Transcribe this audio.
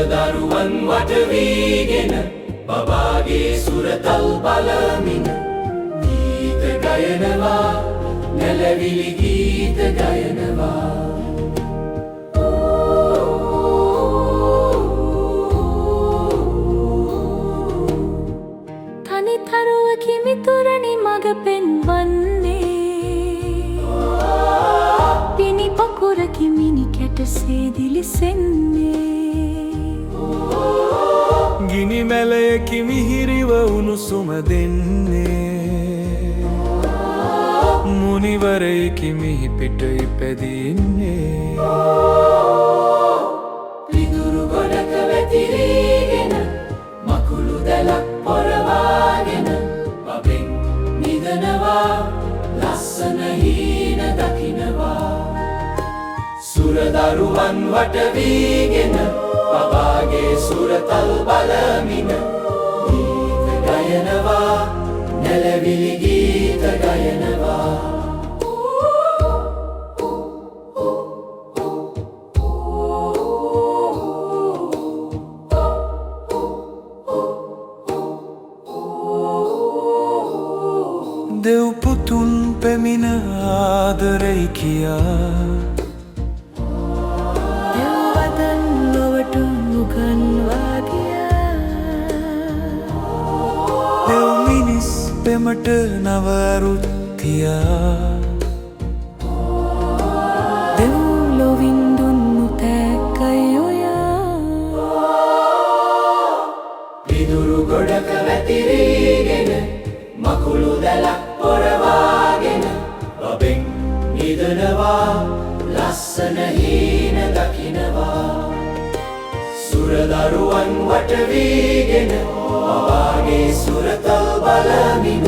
සුරදරුවන් වටවීගෙන බබාගේ සුරතල් බලමින ගීත ගයනවා නැලවිලි ගීත ගයනවා තනිතරුවකි මිතුරනි මග පෙන්වන්නේ පිණි පකුරකි මිනි කැටසේ දිලිසෙන්නේ ගිනි මැලයකි මිහිරිව උණුසුම දෙන්නේ මුනිවරයකි මිහි පිට ඉපැදින්නේ පිදුරු ගොඩක වැතිරීගෙන මකුළු දැලක් පොරවාගෙන බබෙන් නිදනවා ලස්සන හීන දකිනවා සුරදරුවන් වටවීගෙන බබාගේ සුරතල් බලමින ගීත ගයනවා නැලවිලි ගීත ගයනවා දෙව් පුතුන් පැමිණ ආදරෙයි කියා දෙව්වදන් ලොවට උගන්වා ගියා දෙව් මිනිස් පෙමට නව අරුත් තියා දෙව්ලොවින් දුන්නු තෑග්ගයි ඔයා පිදුරු ගොඩක වැතිරීගෙන මකුළු දැලක් පොරවාගෙන බබෙන් නිදනවා ලස්සන හීන දකිනවා සුරදරුවන් වටවීගෙන බබාගේ සුරතල් බලමින